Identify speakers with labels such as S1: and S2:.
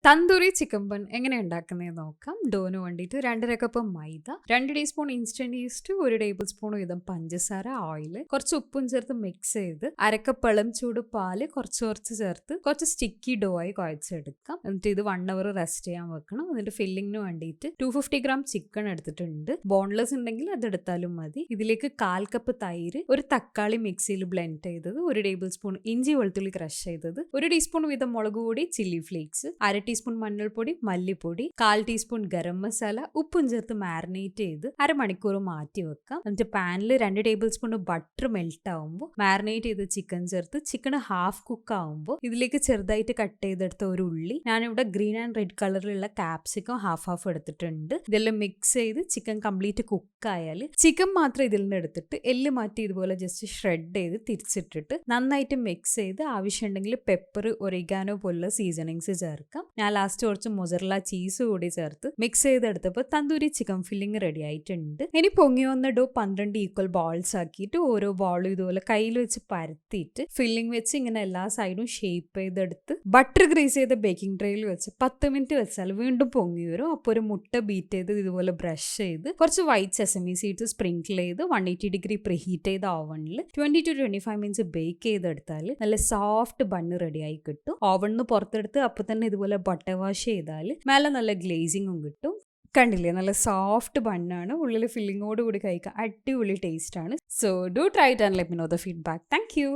S1: Tandoori chicken bun എങ്ങനെ ഉണ്ടാക്കുന്നതെന്ന് നോക്കാം. ഡോന് വേണ്ടിയിട്ട് 2.5 കപ്പ് മൈദ, 2 teaspoon instant east, 1 table spoon വീതം പഞ്ചസാര, ഓയിൽ, കുറച്ച് ഉപ്പും ചേർത്ത് മിക്സ് ചെയ്ത് അരക്കപ്പ് ഇളം ചൂട് പാല് കുറച്ച് ചേർത്ത് കുറച്ച് സ്റ്റിക്കി ഡോ ആയി കുഴച്ചെടുക്കാം. എന്നിട്ട് ഇത് 1 അവർ റെസ്റ്റ് ചെയ്യാൻ വെക്കണം. എന്നിട്ട് ഫില്ലിങ്ങിന് വേണ്ടിയിട്ട് 250 ഗ്രാം ചിക്കൻ എടുത്തിട്ടുണ്ട്. ബോൺലെസ് ഉണ്ടെങ്കിൽ അതെടുത്താലും മതി. ഇതിലേക്ക് 1/4 കപ്പ് തൈര്, ഒരു തക്കാളി മിക്സിയിൽ ബ്ലെൻഡ് ചെയ്തത്, 1 ടേബിൾ സ്പൂൺ ഇഞ്ചി വെളുത്തുള്ളി ക്രഷ് ചെയ്തത്, 1 ടീസ്പൂൺ വീതം മുളക് പൊടി, ചില്ലി ഫ്ലേക്സ്, 1/2 ടീസ്പൂൺ മഞ്ഞൾപ്പൊടി, മല്ലിപ്പൊടി, 1/4 ടീസ്പൂൺ ഗരം മസാല, ഉപ്പും ചേർത്ത് മാരിനേറ്റ് ചെയ്ത് അരമണിക്കൂർ മാറ്റി വെക്കാം. എന്നിട്ട് പാനിൽ 2 ടേബിൾ സ്പൂൺ ബട്ടർ മെൽറ്റ് ആവുമ്പോൾ മാരിനേറ്റ് ചെയ്ത് ചിക്കൻ ചേർത്ത് ചിക്കൻ ഹാഫ് കുക്ക് ആവുമ്പോൾ ഇതിലേക്ക് ചെറുതായിട്ട് കട്ട് ചെയ്തെടുത്ത ഒരു ഉള്ളി, ഞാനിവിടെ ഗ്രീൻ ആൻഡ് റെഡ് കളറിലുള്ള കാപ്സിക്കം ഹാഫ് എടുത്തിട്ടുണ്ട്. ഇതെല്ലാം മിക്സ് ചെയ്ത് ചിക്കൻ കംപ്ലീറ്റ് കുക്കായാൽ ചിക്കൻ മാത്രം ഇതിൽ നിന്ന് എടുത്തിട്ട് എല്ല് മാറ്റി ഇതുപോലെ ജസ്റ്റ് ഷ്രെഡ് ചെയ്ത് തിരിച്ചിട്ടിട്ട് നന്നായിട്ട് മിക്സ് ചെയ്ത് ആവശ്യമുണ്ടെങ്കിൽ പെപ്പർ, ഒറിഗാനോ പോലുള്ള സീസണിങ്സ് ചേർക്കാം. ഞാൻ ലാസ്റ്റ് കുറച്ച് മൊസറല്ല ചീസ് കൂടി ചേർത്ത് മിക്സ് ചെയ്തെടുത്തപ്പോൾ തന്തൂരി ചിക്കൻ ഫില്ലിംഗ് റെഡി ആയിട്ടുണ്ട്. ഇനി പൊങ്ങി വന്ന ഡോ 12 ഈക്വൽ ബോൾസ് ആക്കിയിട്ട് ഓരോ ബോളും ഇതുപോലെ കയ്യിൽ വെച്ച് പരത്തിയിട്ട് ഫില്ലിംഗ് വെച്ച് ഇങ്ങനെ എല്ലാ സൈഡും ഷേപ്പ് ചെയ്തെടുത്ത് ബട്ടർ ഗ്രീസ് ചെയ്ത ബേക്കിംഗ് ട്രേയിൽ വെച്ച് 10 മിനിറ്റ് വെച്ചാൽ വീണ്ടും പൊങ്ങി വരും. അപ്പോൾ ഒരു മുട്ട ബീറ്റ് ചെയ്ത് ഇതുപോലെ ബ്രഷ് ചെയ്ത് കുറച്ച് വൈറ്റ് സെസമി സീഡ്സ് സ്പ്രിങ്കിൾ ചെയ്ത് 180 ഡിഗ്രി പ്രീഹീറ്റ് ചെയ്ത ഓവനിൽ 20 to 25 മിനിറ്റ്സ് ബേക്ക് ചെയ്തെടുത്താൽ നല്ല സോഫ്റ്റ് ബണ്ണ് റെഡി ആയി കിട്ടും. ഓവണിന്ന് പുറത്തെടുത്ത് അപ്പോൾ തന്നെ ഇതുപോലെ ബട്ടർ വാഷ് ചെയ്താൽ മേലെ നല്ല ഗ്ലേസിങ്ങും കിട്ടും. കണ്ടില്ലേ, നല്ല സോഫ്റ്റ് ബണ്ണാണ്. ഉള്ളിൽ ഫില്ലിങ്ങോട് കൂടി കഴിക്കാൻ അടിപൊളി ടേസ്റ്റ് ആണ്. So do try it and let me know the feedback. Thank you.